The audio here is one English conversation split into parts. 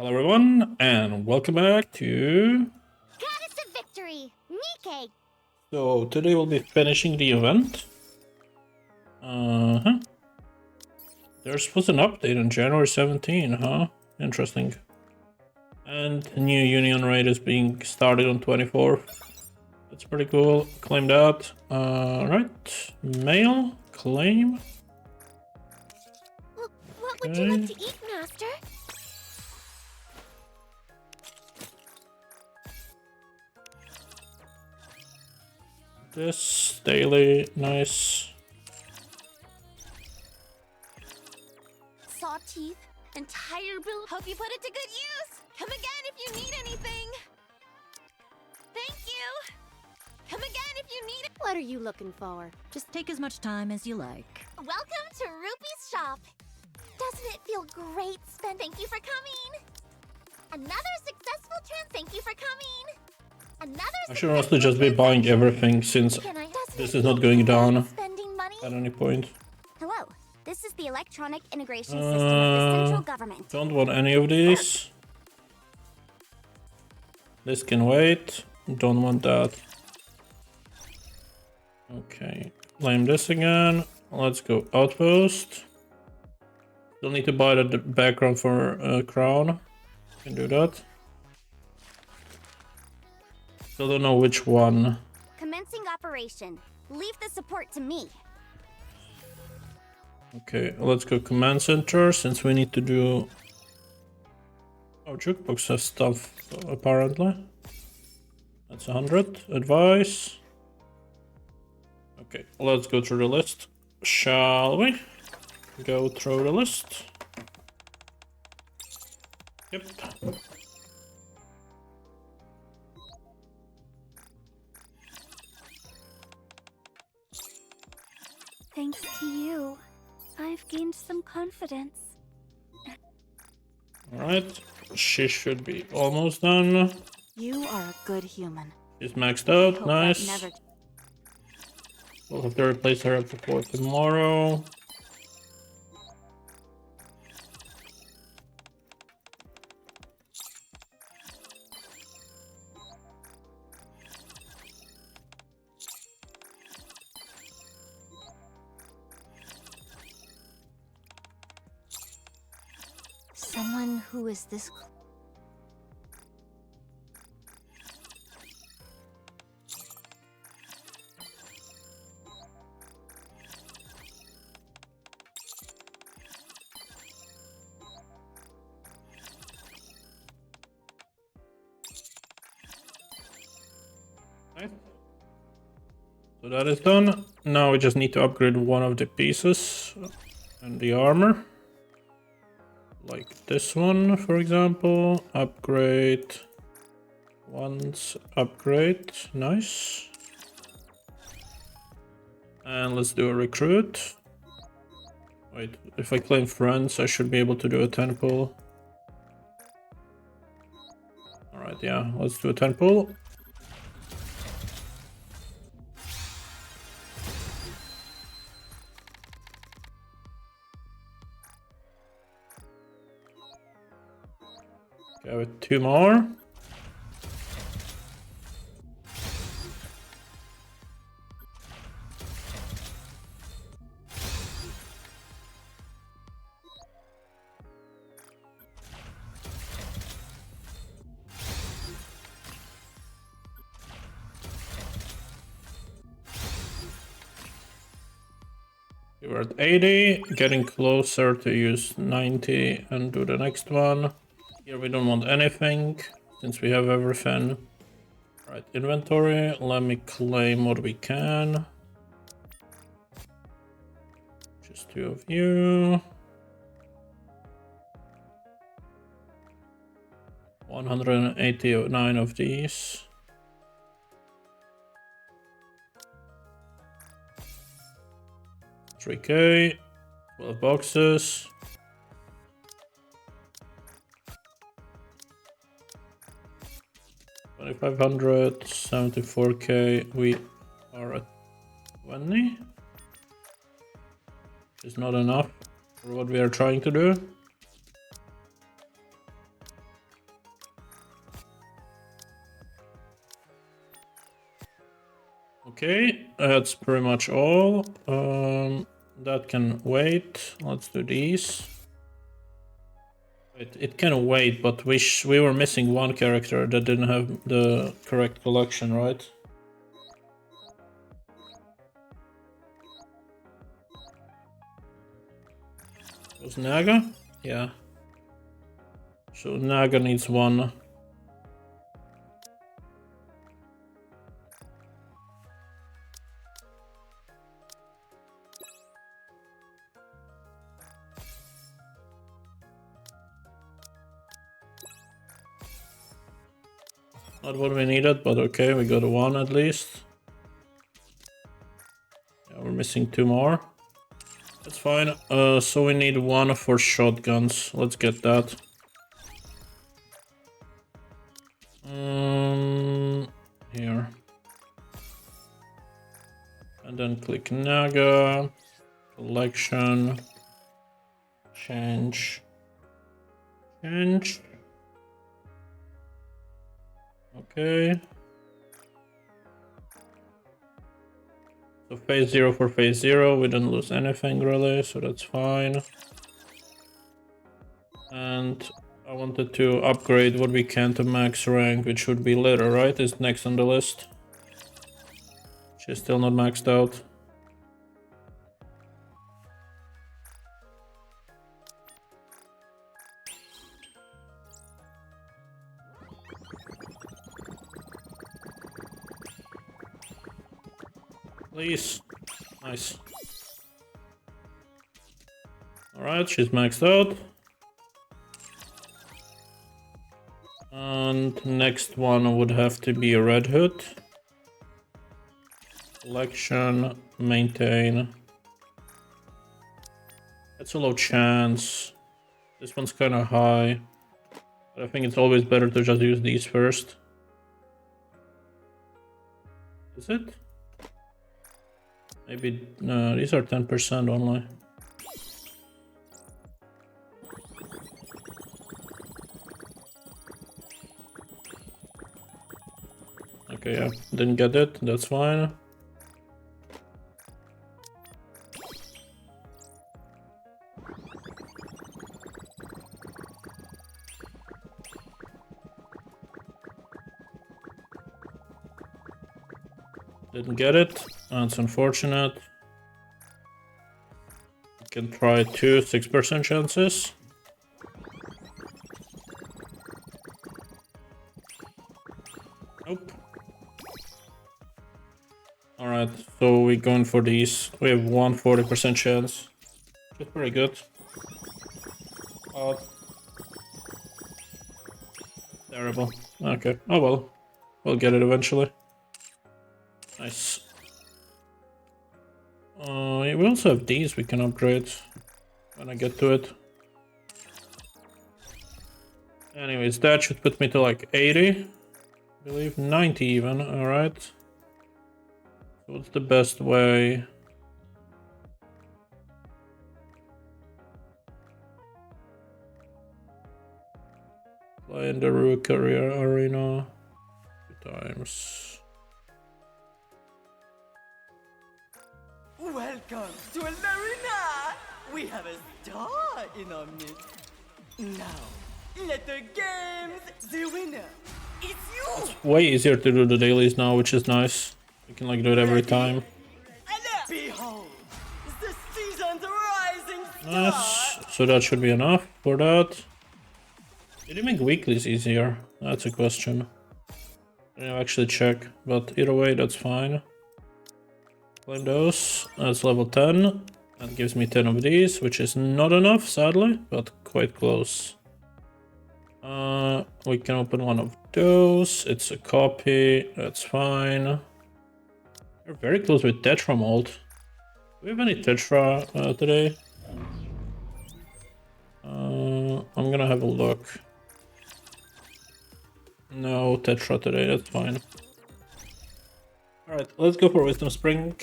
Hello everyone, and welcome back to... Goddess of Victory, Nikke! So, today we'll be finishing the event. There was an update on January 17, huh? Interesting. And a new Union raid is being started on 24th. That's pretty cool. Claim that. Right. Mail. Claim. What would you like to eat, Master? This daily, nice. Saw teeth, entire bill. Hope you put it to good use. Come again if you need anything. Thank you. Come again if you need it. What are you looking for? Just take as much time as you like. Welcome to Rupee's shop. Doesn't it feel great, Sven? Thank you for coming. Another successful thank you for coming. I should honestly just be buying everything since this is not going down at any point. Hello, this is the electronic integration system of the central government. Don't want any of these. This can wait. Don't want that. Okay, claim this again. Let's go outpost. Still need to buy the background for crown. Can do that. Still don't know which one. Commencing operation. Leave the support to me. Okay, let's go command center since we need to do... Oh, jukebox has stuff apparently. That's 100. Advice. Okay, let's go through the list. Shall we? Go through the list. Yep. Thanks to you, I've gained some confidence. Alright, she should be almost done. You are a good human. She's maxed out, nice. We'll have to replace her before tomorrow. Someone who is this... Right. So that is done. Now we just need to upgrade one of the pieces and the armor. Like this one, for example. Upgrade. Once upgrade. Nice. And let's do a recruit. Wait, if I claim friends, I should be able to do a 10 pull. Alright, yeah, let's do a 10 pull. Go with 2 more. We're at 80, getting closer to use 90 and do the next one. Here we don't want anything, since we have everything. Right, inventory, let me claim what we can. Just 2 of you. 189 of these. $3K, 12 boxes. $2,500, $74K. We are at 20. It's not enough for what we are trying to do. Okay, that's pretty much all. That can wait. Let's do these. Wait, it can wait, but we were missing one character that didn't have the correct collection, right? Was Naga? Yeah. So Naga needs one. Not what we needed, but okay, we got one at least. Yeah, we're missing two more. That's fine. So we need one for shotguns. Let's get that. Here. And then click Naga. Collection. Change. Change. Okay. So phase 0 for phase 0. We didn't lose anything really, so that's fine. And I wanted to upgrade what we can to max rank, which would be Litter, right? Is next on the list. She's still not maxed out. Please. Nice. Alright, she's maxed out. And next one would have to be a Red Hood. Collection, maintain. It's a low chance. This one's kind of high. But I think it's always better to just use these first. Is it? Maybe, no, these are 10% only. Okay, yeah, didn't get it, that's fine. Didn't get it, that's unfortunate. You can try 6% chances. Nope. Alright, so we're going for these. We have 40% chance. That's pretty good. Terrible. Okay, oh well. We'll get it eventually. Nice. Yeah, we also have these we can upgrade when I get to it. Anyways, that should put me to like 80. I believe 90 even, alright. So what's the best way? Play in the Rook Arena 2 times. Welcome to an arena! We have a star in our midst. Now, let the games, the winner, it's you! It's way easier to do the dailies now, which is nice. You can like do it every time. Behold, the season's rising star! Nice. So that should be enough for that. Did you make weeklies easier? That's a question. I didn't actually check, but either way, that's fine. Claim those. That's level 10. That gives me 10 of these, which is not enough, sadly, but quite close. We can open one of those. It's a copy. That's fine. We're very close with Tetra mold. Do we have any Tetra today? I'm gonna have a look. No Tetra today, that's fine. Alright, let's go for Wisdom Spring.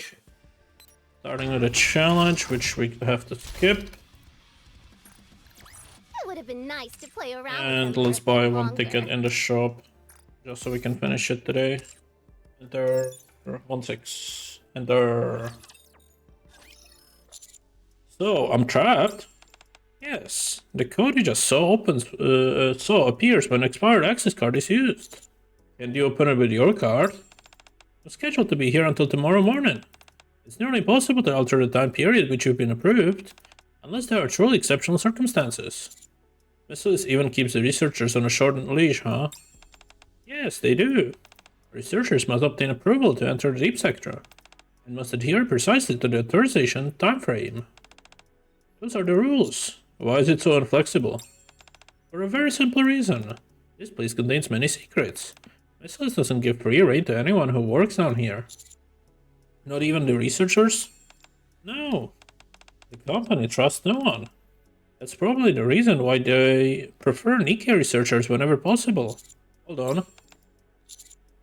Starting with a challenge, which we have to skip. It would have been nice to play around. And with them let's for a buy bit one longer. ticket in the shop. Just so we can finish it today. Enter Sure, 1-6. Enter. So, I'm trapped? Yes. The code you just saw appears when expired access card is used. Can you open it with your card? I'm scheduled to be here until tomorrow morning. It's nearly impossible to alter the time period which you've been approved, unless there are truly exceptional circumstances. Mrs. even keeps the researchers on a shortened leash, huh? Yes, they do. Researchers must obtain approval to enter the deep sector, and must adhere precisely to the authorization time frame. Those are the rules. Why is it so inflexible? For a very simple reason. This place contains many secrets. Mrs. doesn't give free rein to anyone who works down here. Not even the researchers? No. The company trusts no one. That's probably the reason why they prefer Nikke researchers whenever possible. Hold on.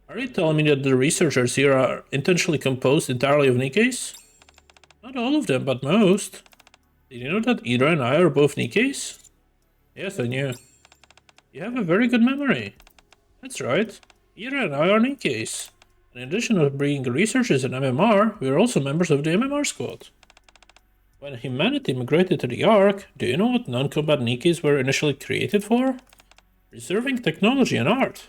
Are you telling me that the researchers here are intentionally composed entirely of Nikkes? Not all of them, but most. Did you know that Ida and I are both Nikkes? Yes, I knew. You have a very good memory. That's right. Ida and I are Nikkes. In addition to being researchers in MMR, we are also members of the MMR squad. When humanity migrated to the Ark, do you know what non-combat Nikkes were initially created for? Preserving technology and art.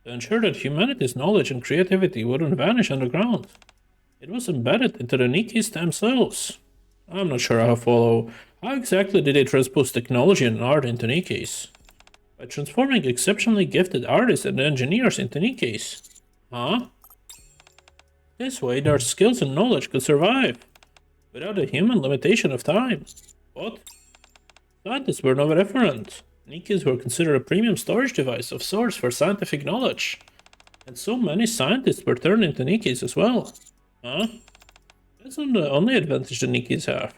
To ensure that humanity's knowledge and creativity wouldn't vanish underground. It was embedded into the Nikkes themselves. I'm not sure how to follow. How exactly did they transpose technology and art into Nikkes? By transforming exceptionally gifted artists and engineers into Nikkes. Huh? This way, their skills and knowledge could survive, without the human limitation of time. What? Scientists were no different. Nikkes were considered a premium storage device of sorts for scientific knowledge. And so many scientists were turned into Nikkes as well. Huh? That's not the only advantage the Nikkes have.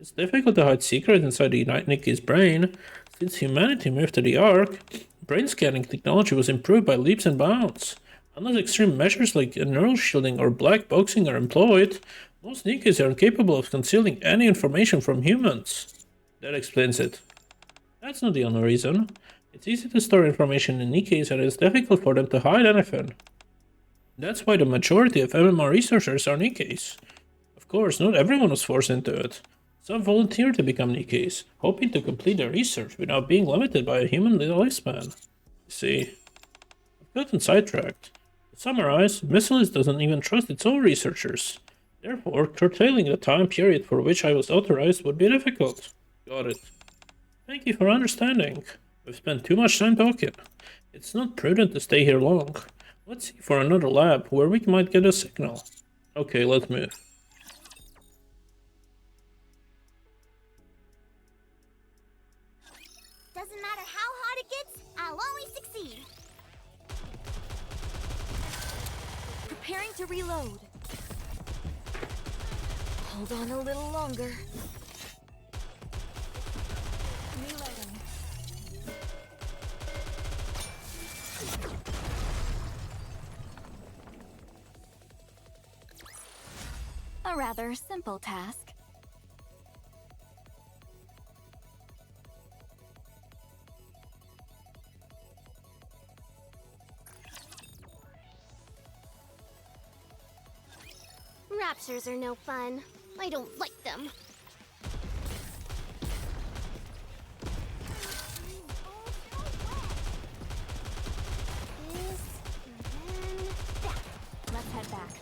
It's difficult to hide secrets inside the Nikke's brain. Since humanity moved to the Ark, brain scanning technology was improved by leaps and bounds. Unless extreme measures like neural shielding or black boxing are employed, most Nikkes are incapable of concealing any information from humans. That explains it. That's not the only reason. It's easy to store information in Nikkes and it's difficult for them to hide anything. That's why the majority of MMR researchers are Nikkes. Of course, not everyone was forced into it. Some volunteered to become Nikkes, hoping to complete their research without being limited by a human lifespan. See, I've gotten sidetracked. To summarize, Missiles doesn't even trust its own researchers. Therefore, curtailing the time period for which I was authorized would be difficult. Got it. Thank you for understanding. We've spent too much time talking. It's not prudent to stay here long. Let's see for another lab where we might get a signal. Okay, let's move. Doesn't matter how hard it gets, I'll always succeed. Preparing to reload. Hold on a little longer. Reloading. A rather simple task. Raptures are no fun. I don't like them. This, and then that. Let's head back.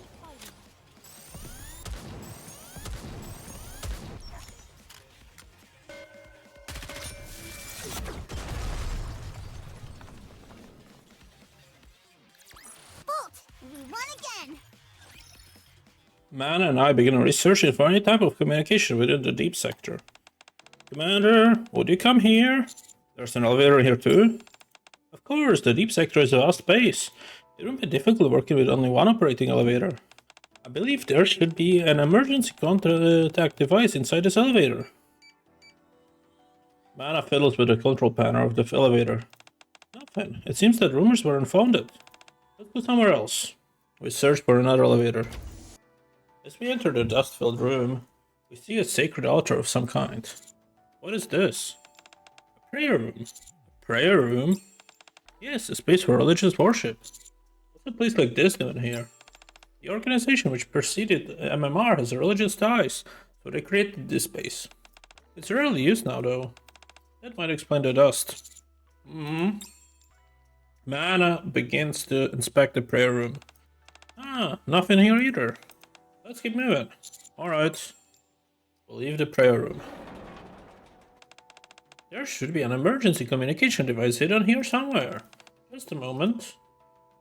Bolt! We won again! Mana and I begin researching for any type of communication within the deep sector. Commander, would you come here? There's an elevator here too. Of course, the deep sector is a vast space. It won't be difficult working with only one operating elevator. I believe there should be an emergency contact device inside this elevator. Mana fiddles with the control panel of the elevator. Nothing. It seems that rumors were unfounded. Let's go somewhere else. We search for another elevator. As we enter the dust-filled room, we see a sacred altar of some kind. What is this? A prayer room. A prayer room? Yes, a space for religious worship. What's a place like this doing here? The organization which preceded MMR has religious ties, so they created this space. It's rarely used now, though. That might explain the dust. Mana begins to inspect the prayer room. Ah, nothing here either. Let's keep moving. Alright. We'll leave the prayer room. There should be an emergency communication device hidden here somewhere. Just a moment.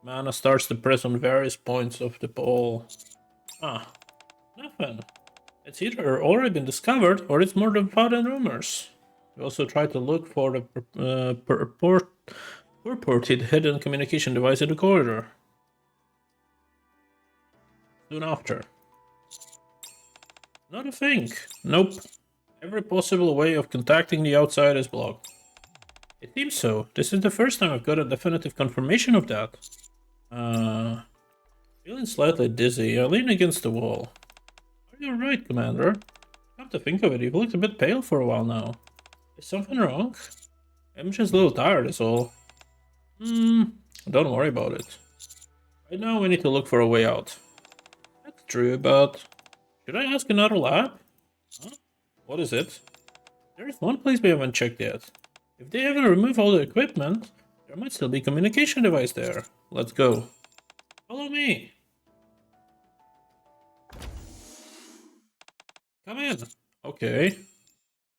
Mana starts to press on various points of the ball. Ah, nothing. It's either already been discovered or it's more than fun and rumors. We also try to look for the purported hidden communication device in the corridor. Soon after. Not a thing. Nope. Every possible way of contacting the outside is blocked. It seems so. This is the first time I've got a definitive confirmation of that. Feeling slightly dizzy, I lean against the wall. Are you alright, Commander? Come to think of it, you've looked a bit pale for a while now. Is something wrong? I'm just a little tired, is all. Don't worry about it. Right now we need to look for a way out. That's true, but... should I ask another lab? Huh? What is it? There's one place we haven't checked yet. If they haven't removed all the equipment, there might still be a communication device there. Let's go. Follow me. Come in. Okay.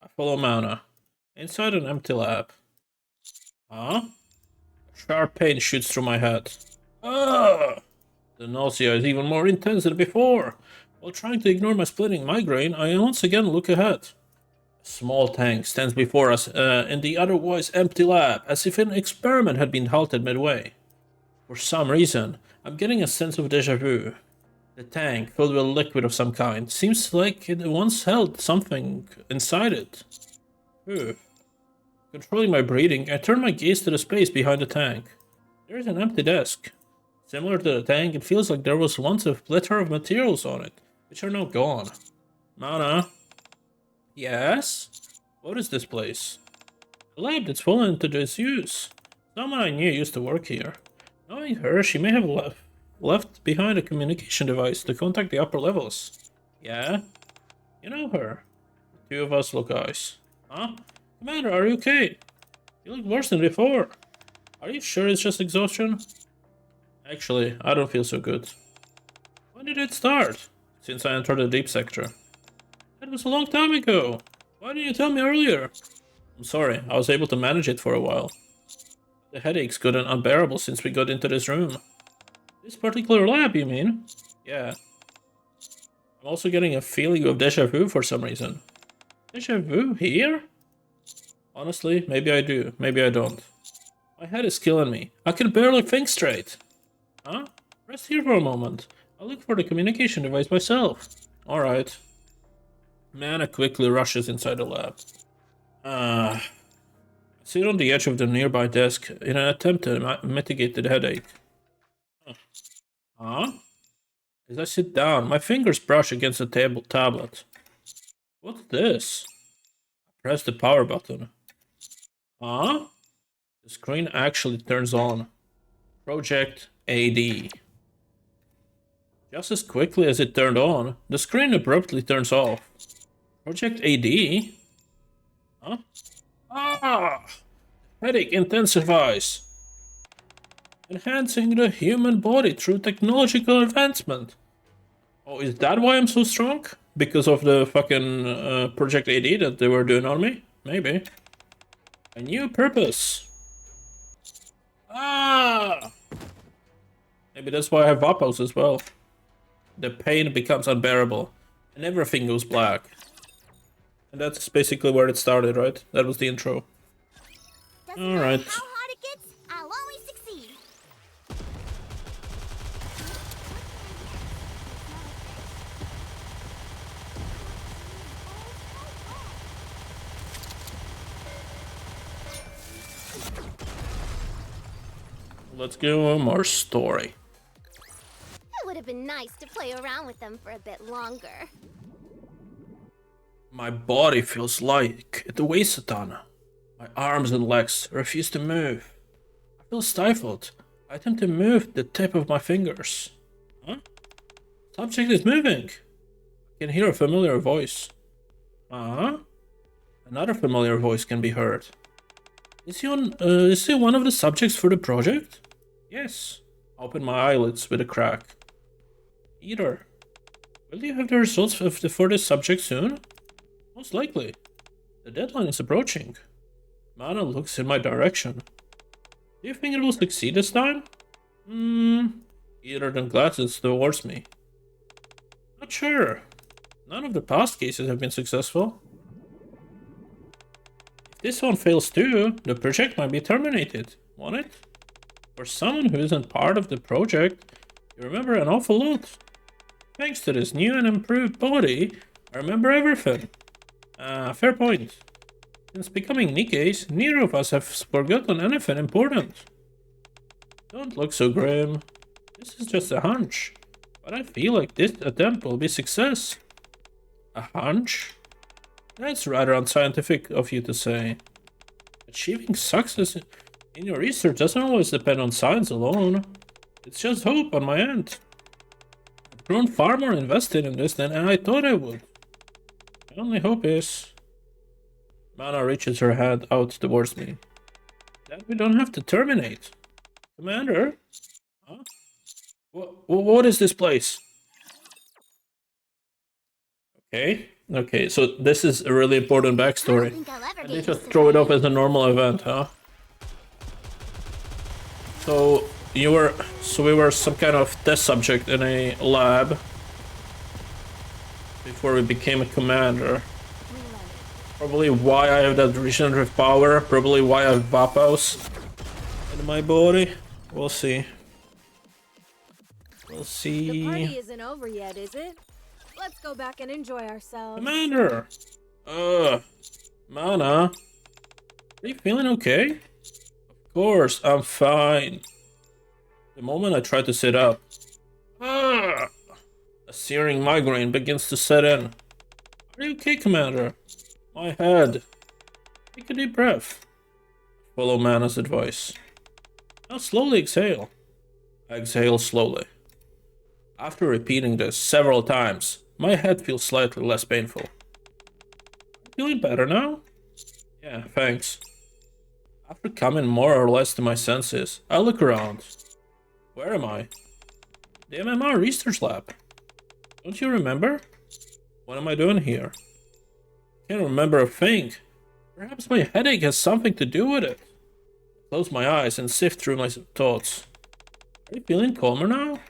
I follow Mana. Inside an empty lab. Huh? A sharp pain shoots through my head. Ah! The nausea is even more intense than before. While trying to ignore my splitting migraine, I once again look ahead. A small tank stands before us in the otherwise empty lab, as if an experiment had been halted midway. For some reason, I'm getting a sense of déjà vu. The tank, filled with liquid of some kind, seems like it once held something inside it. Controlling my breathing, I turn my gaze to the space behind the tank. There is an empty desk. Similar to the tank, it feels like there was once a plethora of materials on it, which are now gone. Mana? Yes? What is this place? A lab that's fallen into disuse. Someone I knew used to work here. Knowing her, she may have left behind a communication device to contact the upper levels. Yeah? You know her. The two of us look eyes. Huh? Commander, are you okay? You look worse than before. Are you sure it's just exhaustion? Actually, I don't feel so good. When did it start? Since I entered the deep sector. That was a long time ago. Why didn't you tell me earlier? I'm sorry, I was able to manage it for a while. The headache's gotten unbearable since we got into this room. This particular lab, you mean? Yeah. I'm also getting a feeling of déjà vu for some reason. Déjà vu? Here? Honestly, maybe I do, maybe I don't. My head is killing me. I can barely think straight. Huh? Rest here for a moment. I'll look for the communication device myself. Alright. Mana quickly rushes inside the lab. I sit on the edge of the nearby desk in an attempt to mitigate the headache. Huh? As I sit down, my fingers brush against the tablet. What's this? I press the power button. Huh? The screen actually turns on. Project AD. Just as quickly as it turned on, the screen abruptly turns off. Project AD? Huh? Ah! Headache intensifies. Enhancing the human body through technological advancement. Oh, is that why I'm so strong? Because of the fucking Project AD that they were doing on me? Maybe. A new purpose. Ah! Maybe that's why I have Vapos as well. The pain becomes unbearable, and everything goes black. And that's basically where it started, right? That was the intro. Doesn't matter how hard it gets, I'll always succeed. Let's go more story. It would have been nice to play around with them for a bit longer. My body feels like it weighs a ton. My arms and legs refuse to move. I feel stifled. I attempt to move the tip of my fingers. Huh? Subject is moving. I can hear a familiar voice. Another familiar voice can be heard. Is he one of the subjects for the project? Yes. I open my eyelids with a crack. Either. Will you have the results for this subject soon? Most likely. The deadline is approaching. Mana looks in my direction. Do you think it will succeed this time? Either than glances towards me. Not sure. None of the past cases have been successful. If this one fails too, the project might be terminated, won't it? For someone who isn't part of the project, you remember an awful lot. Thanks to this new and improved body, I remember everything. Fair point. Since becoming Nikke's, neither of us have forgotten anything important. Don't look so grim. This is just a hunch. But I feel like this attempt will be a success. A hunch? That's rather unscientific of you to say. Achieving success in your research doesn't always depend on science alone. It's just hope on my end. I've grown far more invested in this than I thought I would. My only hope is... Mana reaches her hand out towards me. That we don't have to terminate. Commander? Huh? What is this place? Okay, so this is a really important backstory. And they just throw it up as a normal event, huh? So we were some kind of test subject in a lab before we became a commander. Probably why I have that regenerative power, probably why I have Vapos in my body. We'll see. We'll see. The party isn't over yet, is it? Let's go back and enjoy ourselves. Commander! Mana? Are you feeling okay? Of course, I'm fine. The moment I try to sit up, a searing migraine begins to set in. Are you okay, Commander? My head. Take a deep breath. Follow Mana's advice. Now slowly exhale. Exhale slowly. After repeating this several times, my head feels slightly less painful. Feeling better now? Yeah, thanks. After coming more or less to my senses, I look around. Where am I? The MMR research lab. Don't you remember? What am I doing here? Can't remember a thing. Perhaps my headache has something to do with it. I close my eyes and sift through my thoughts. Are you feeling calmer now?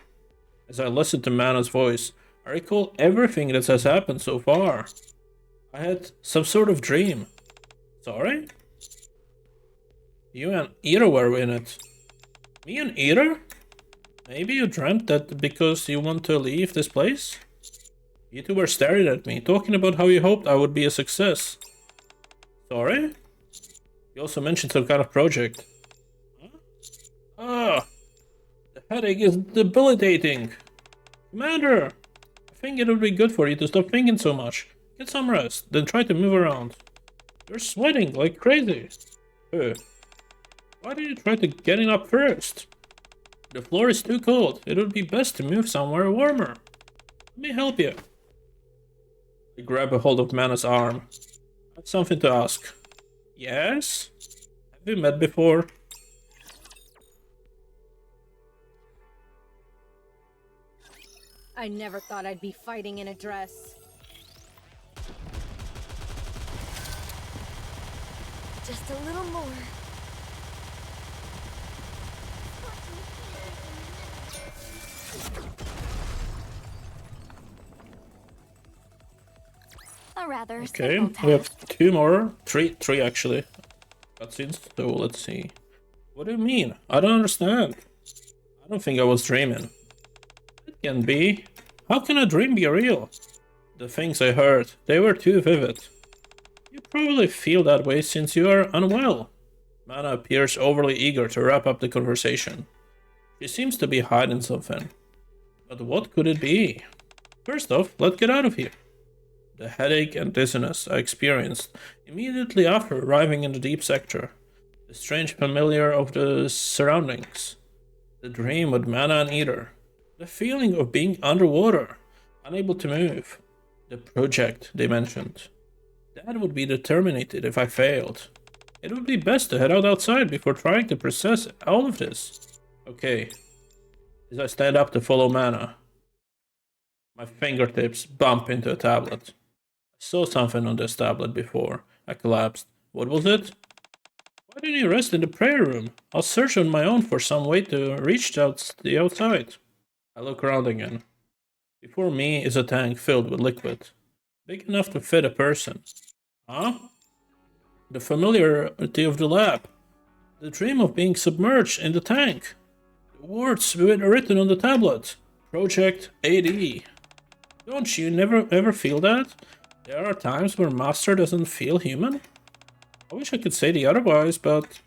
As I listen to Mana's voice, I recall everything that has happened so far. I had some sort of dream. Sorry? You and Ira were in it. Me and Ira? Maybe you dreamt that because you want to leave this place? You two were staring at me, talking about how you hoped I would be a success. Sorry? You also mentioned some kind of project. Huh? The headache is debilitating. Commander, I think it would be good for you to stop thinking so much. Get some rest, then try to move around. You're sweating like crazy. Why did you try to getting up first? The floor is too cold. It would be best to move somewhere warmer. Let me help you. I grab a hold of Mana's arm. I have something to ask. Yes? Have we met before? I never thought I'd be fighting in a dress. Just a little more. A rather Okay, simple task. we have two more. Three actually. Cutscenes, so let's see. What do you mean? I don't understand. I don't think I was dreaming. It can be. How can a dream be real? The things I heard, they were too vivid. You probably feel that way since you are unwell. Mana appears overly eager to wrap up the conversation. She seems to be hiding something. But what could it be? First off, let's get out of here. The headache and dizziness I experienced immediately after arriving in the deep sector. The strange familiar of the surroundings. The dream with Mana and Ether. The feeling of being underwater, unable to move. The project they mentioned. That would be terminated if I failed. It would be best to head out outside before trying to process all of this. Okay. As I stand up to follow mana, my fingertips bump into a tablet. I saw something on this tablet before. I collapsed. What was it? Why didn't you rest in the prayer room? I'll search on my own for some way to reach the outside. I look around again. Before me is a tank filled with liquid. Big enough to fit a person. Huh? The familiarity of the lab. The dream of being submerged in the tank. The words written on the tablet. Project AD. Don't you never ever feel that? There are times where Master doesn't feel human? I wish I could say the otherwise, but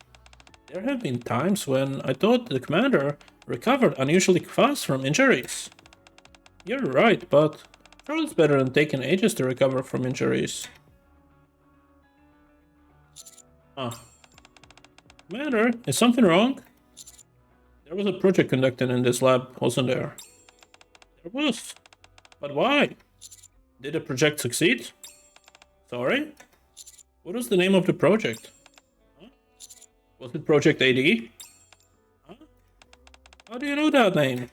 there have been times when I thought the commander recovered unusually fast from injuries. You're right, but sure it's better than taking ages to recover from injuries. Commander, is something wrong? There was a project conducted in this lab, wasn't there? There was. But why? Did the project succeed? Sorry? What was the name of the project? Huh? Was it Project AD? Huh? How do you know that name?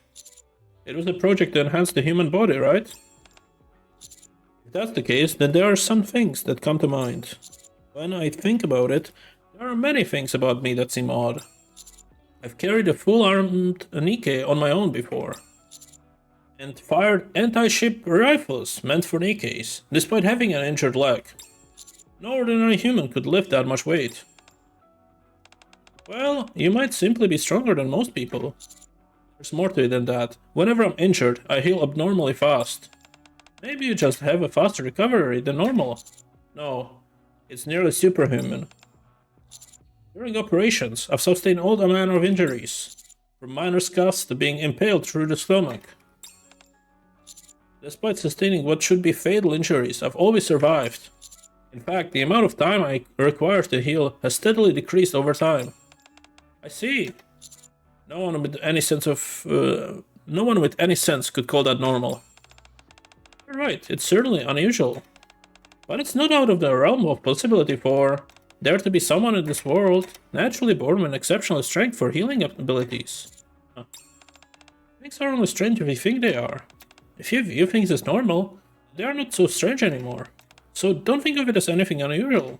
It was a project to enhance the human body, right? If that's the case, then there are some things that come to mind. When I think about it, there are many things about me that seem odd. I've carried a full-armed Nikke on my own before. And fired anti-ship rifles meant for Nikkes, despite having an injured leg. No ordinary human could lift that much weight. Well, you might simply be stronger than most people. There's more to it than that. Whenever I'm injured, I heal abnormally fast. Maybe you just have a faster recovery than normal. No, it's nearly superhuman. During operations, I've sustained all manner of injuries, from minor scuffs to being impaled through the stomach. Despite sustaining what should be fatal injuries, I've always survived. In fact, the amount of time I require to heal has steadily decreased over time. I see. No one with any sense could call that normal. You're right, it's certainly unusual. But it's not out of the realm of possibility for there to be someone in this world naturally born with exceptional strength for healing abilities. Things are only strange if you think they are. If you view things as normal, they are not so strange anymore. So don't think of it as anything unusual.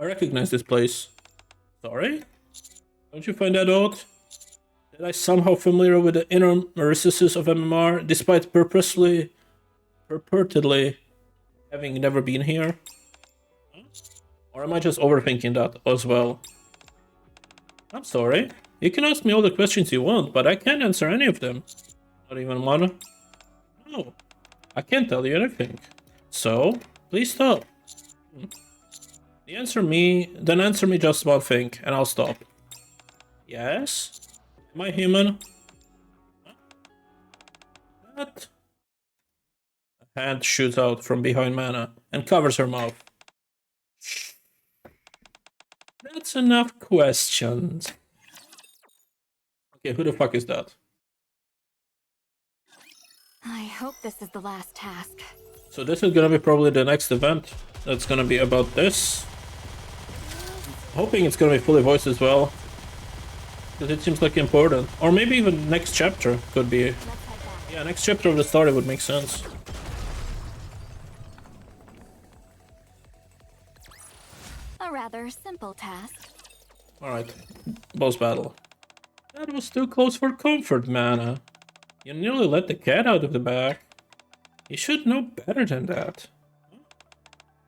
I recognize this place. Sorry? Don't you find that odd? That I somehow familiar with the inner recesses of MMR, despite purportedly having never been here? Or am I just overthinking that as well? I'm sorry. You can ask me all the questions you want, but I can't answer any of them. Not even one? No. I can't tell you anything. So, please stop. Then answer me just one thing, and I'll stop. Yes? Am I human? What? A hand shoots out from behind Mana and covers her mouth. That's enough questions. Okay, who the fuck is that? I hope this is the last task. So this is gonna be probably the next event. That's gonna be about this. Hoping it's gonna be fully voiced as well. Because it seems like important. Or maybe even next chapter could be. Yeah, next chapter of the story would make sense. A rather simple task. Alright, boss battle. That was too close for comfort, Mana. You nearly let the cat out of the bag. You should know better than that.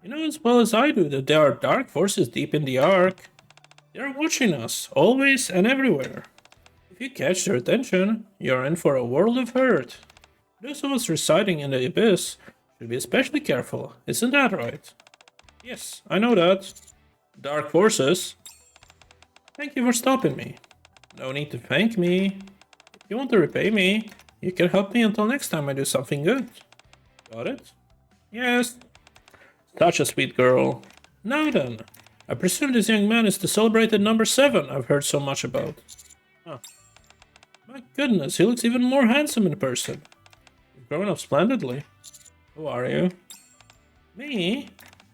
You know as well as I do that there are dark forces deep in the Ark. They are watching us, always and everywhere. If you catch their attention, you're in for a world of hurt. Those of us residing in the Abyss should be especially careful, isn't that right? Yes, I know that. Dark forces. Thank you for stopping me. No need to thank me. If you want to repay me, you can help me until next time I do something good. Got it? Yes. Such a sweet girl. Now then, I presume this young man is the celebrated number 7 I've heard so much about. Huh. My goodness, he looks even more handsome in person. You've grown up splendidly. Who are you? Me?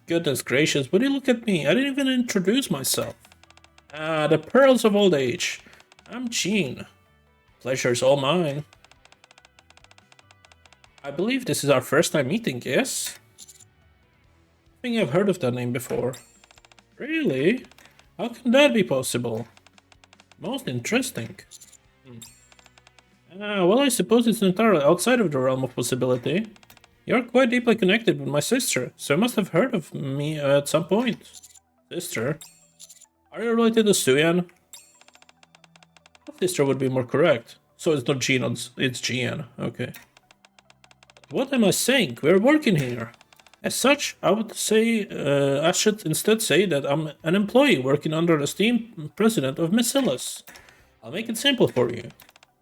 Goodness gracious, would you look at me? I didn't even introduce myself. Ah, the pearls of old age. I'm Jean. Pleasure's all mine. I believe this is our first time meeting, yes? I think I've heard of that name before. Really? How can that be possible? Most interesting. Well, I suppose it's entirely outside of the realm of possibility. You're quite deeply connected with my sister, so you must have heard of me at some point. Sister? Are you related to Suyan? Sister would be more correct. So it's not Jean, it's Gian. Okay. What am I saying? We're working here. As such, I would say, I should instead say that I'm an employee working under the esteemed president of Miscellus. I'll make it simple for you.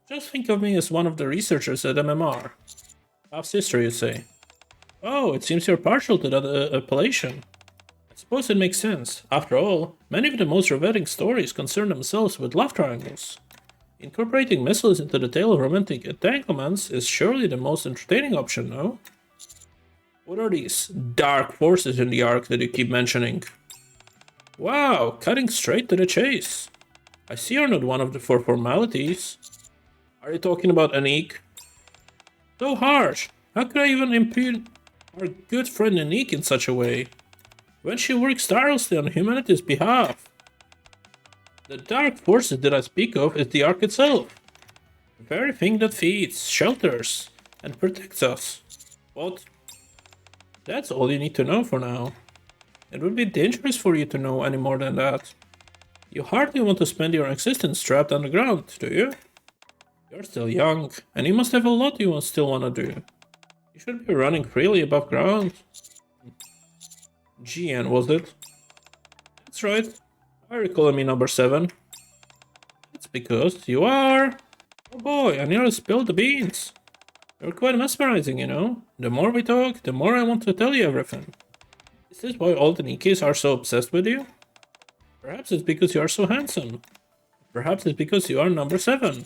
Just think of me as one of the researchers at MMR. Half-sister, you say? Oh, it seems you're partial to that appellation. I suppose it makes sense. After all, many of the most riveting stories concern themselves with love triangles. Incorporating missiles into the tale of romantic entanglements is surely the most entertaining option, no? What are these dark forces in the arc that you keep mentioning? Wow, cutting straight to the chase. I see you're not one of the four formalities. Are you talking about Anik? So harsh. How could I even impede our good friend Anik in such a way? When she works tirelessly on humanity's behalf. The dark forces that I speak of is the ark itself. The very thing that feeds, shelters, and protects us. What? That's all you need to know for now. It would be dangerous for you to know any more than that. You hardly want to spend your existence trapped underground, do you? You're still young, and you must have a lot you still want to do. You should be running freely above ground. GN, was it? That's right. Why are you calling me number 7? It's because you are. Oh boy, I nearly spilled the beans. You're quite mesmerizing, you know. The more we talk, the more I want to tell you everything. Is this why all the Nikkes are so obsessed with you? Perhaps it's because you are so handsome. Perhaps it's because you are number 7.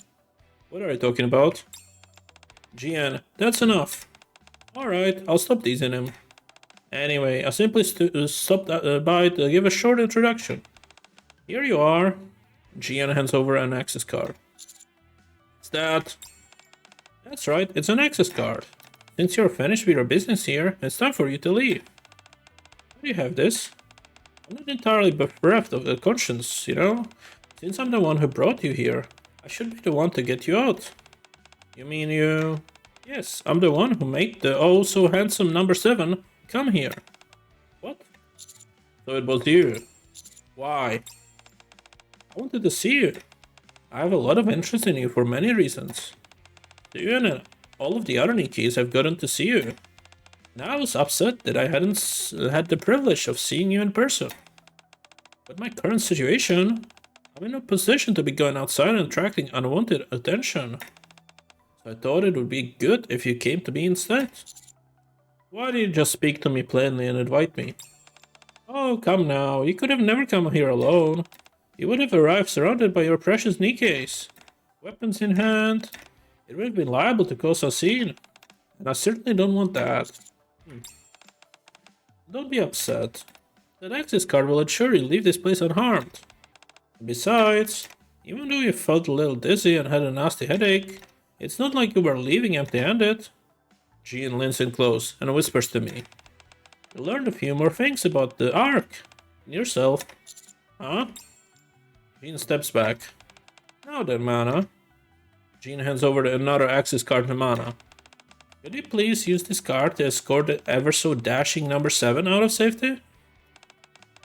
What are you talking about? GN, that's enough. Alright, I'll stop teasing him. Anyway, I simply stopped by to give a short introduction. Here you are. GN hands over an access card. What's that? That's right, it's an access card. Since you're finished with your business here, it's time for you to leave. Why do you have this? I'm not entirely bereft of the conscience, you know? Since I'm the one who brought you here, I should be the one to get you out. You mean you... Yes, I'm the one who made the oh-so-handsome number 7 come here. What? So it was you. Why? I wanted to see you. I have a lot of interest in you for many reasons. You and all of the other Nikkes have gotten to see you. Now I was upset that I hadn't had the privilege of seeing you in person. With my current situation, I'm in a position to be going outside and attracting unwanted attention. So I thought it would be good if you came to me instead. Why did you just speak to me plainly and invite me? Oh, come now, you could have never come here alone. You would have arrived surrounded by your precious Nikkes. Weapons in hand. It would have been liable to cause a scene. And I certainly don't want that. Don't be upset. That access card will ensure you leave this place unharmed. Besides, even though you felt a little dizzy and had a nasty headache, it's not like you were leaving empty-handed. Jean leans in close and whispers to me. You learned a few more things about the Ark and yourself. Huh? Jean steps back. Now then, Mana. Jean hands over another access card to Mana. Could you please use this card to escort the ever-so-dashing number 7 out of safety?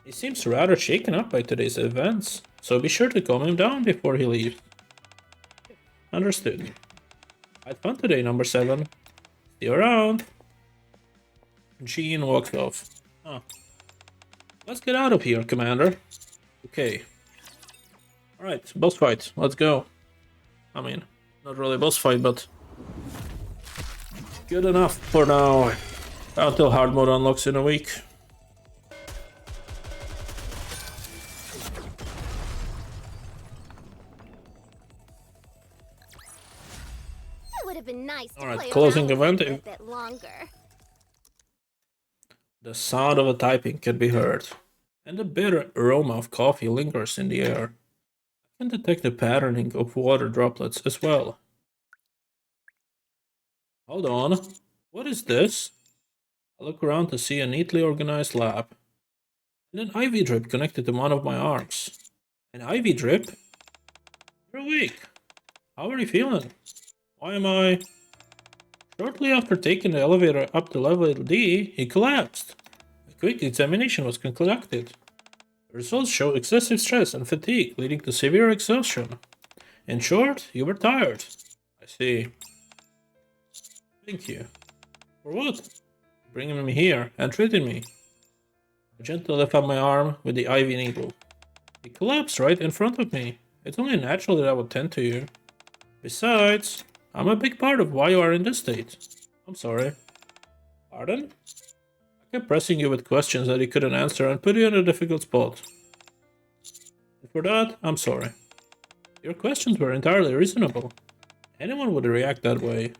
He seems rather shaken up by today's events, so be sure to calm him down before he leaves. Understood. Had fun today, number 7. See you around. Jean walks off. Huh. Let's get out of here, Commander. Okay. Alright, boss fight. Let's go. I mean, not really boss fight, but... good enough for now. Until hard mode unlocks in a week. would have been nice to Alright, play closing around with event. it a bit longer. The sound of a typing can be heard, and the bitter aroma of coffee lingers in the air. I can detect the patterning of water droplets as well. Hold on, what is this? I look around to see a neatly organized lab, and an IV drip connected to one of my arms. An IV drip? You're weak. How are you feeling? Why am I... Shortly after taking the elevator up to level D, he collapsed. A quick examination was conducted. The results show excessive stress and fatigue, leading to severe exhaustion. In short, you were tired. I see. Thank you. For what? Bringing me here and treating me. I gently lift up my arm with the IV needle. He collapsed right in front of me. It's only natural that I would tend to you. Besides, I'm a big part of why you are in this state. I'm sorry. Pardon? I kept pressing you with questions that you couldn't answer and put you in a difficult spot. And for that, I'm sorry. Your questions were entirely reasonable. Anyone would react that way.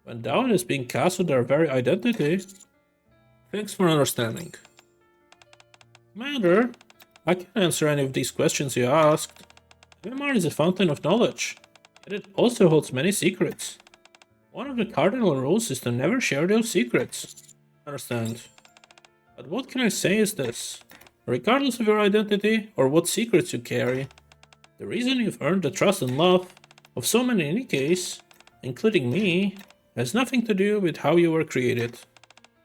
When doubt is being cast on their very identity. Thanks for understanding. Commander, I can't answer any of these questions you asked. MMR is a fountain of knowledge, and it also holds many secrets. One of the cardinal rules is to never share those secrets. Understand. But what can I say is this. Regardless of your identity or what secrets you carry, the reason you've earned the trust and love of so many Nikkes, including me, has nothing to do with how you were created.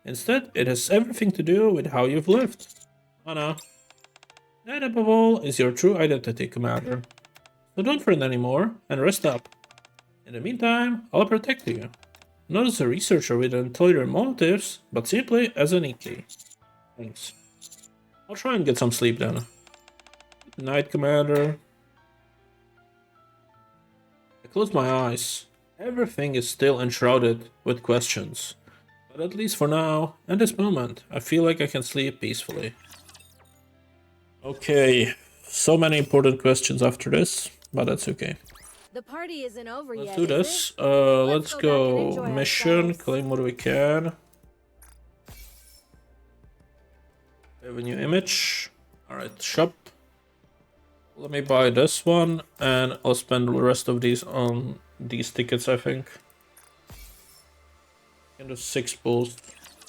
Instead, it has everything to do with how you've lived. Anna. That above all is your true identity, Commander. So don't fret anymore and rest up. In the meantime, I'll protect you. Not as a researcher with ulterior motives, but simply as a Nikke. Thanks. I'll try and get some sleep then. Good night, Commander. I close my eyes. Everything is still enshrouded with questions. But at least for now, at this moment, I feel like I can sleep peacefully. Okay, so many important questions after this, but that's okay. The party isn't over Let's yet. do this. Is it? Let's go back and go enjoy mission, ourselves. claim what we can. We have a new image. Alright, shop. Let me buy this one, and I'll spend the rest of these on these tickets, I think. And the 6 bulls.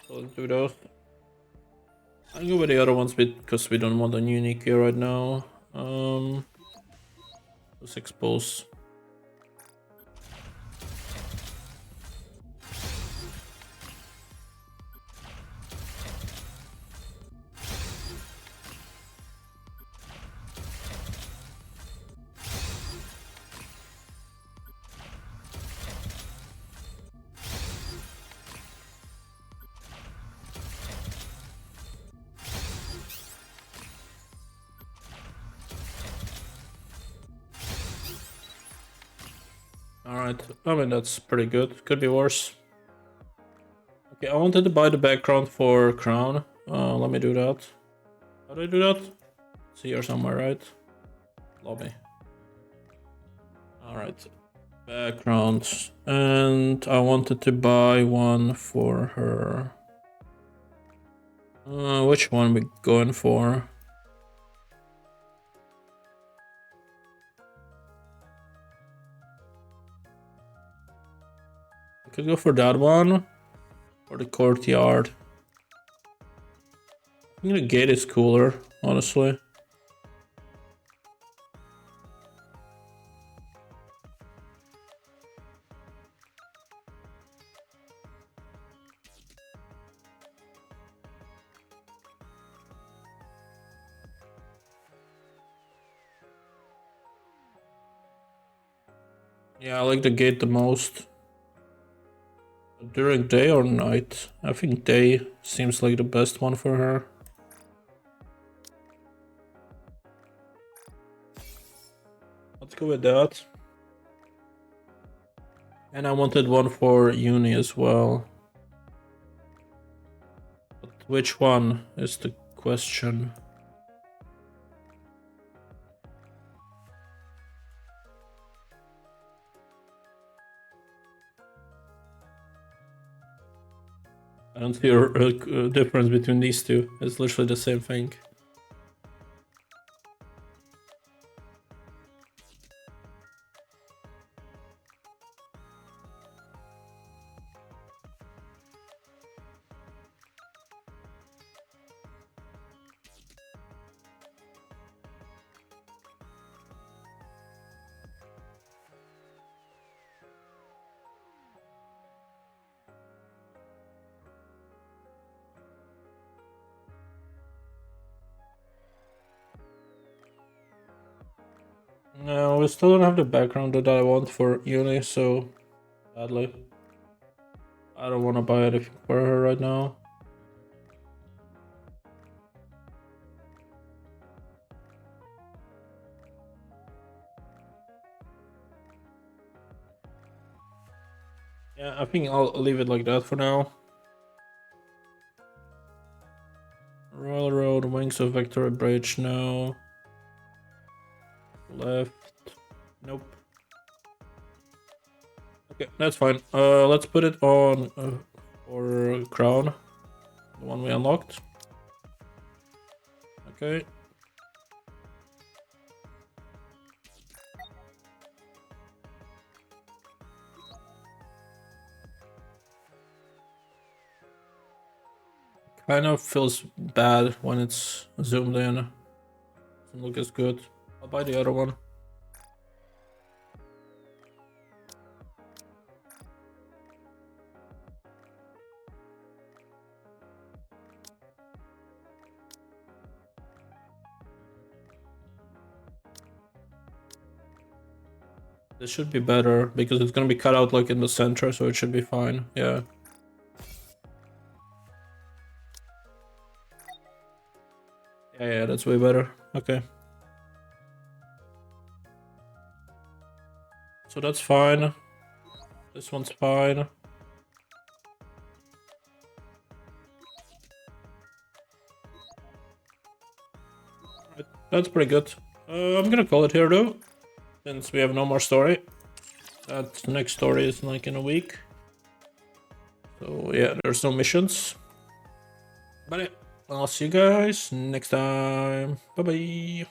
So let's do those. I'll go with the other ones because we don't want a new Nikke right now. 6 bulls. Alright, I mean that's pretty good. Could be worse. Okay, I wanted to buy the background for Crown. Let me do that. How do I do that? It's here somewhere, right? Lobby. Alright. Background. And I wanted to buy one for her. Which one we going for? I could go for that one. Or the courtyard. I think the gate is cooler, honestly. Yeah, I like the gate the most. During day or night? I think day seems like the best one for her. Let's go with that. And I wanted one for uni as well. But which one is the question? I don't see a difference between these two. It's literally the same thing. No, we still don't have the background that I want for uni, so sadly. I don't want to buy anything for her right now. Yeah, I think I'll leave it like that for now. Railroad, Wings of Victory Bridge, no. Left, nope. Okay, that's fine. Let's put it on for crown, the one we unlocked. Okay. Kind of feels bad when it's zoomed in. Doesn't look as good. I'll buy the other one. This should be better because it's gonna be cut out like in the center, so it should be fine. Yeah. Yeah, that's way better. Okay. So that's fine. This one's fine. That's pretty good. I'm gonna call it here though, since we have no more story. That next story is like in a week. So yeah, there's no missions. But yeah, I'll see you guys next time. Bye bye.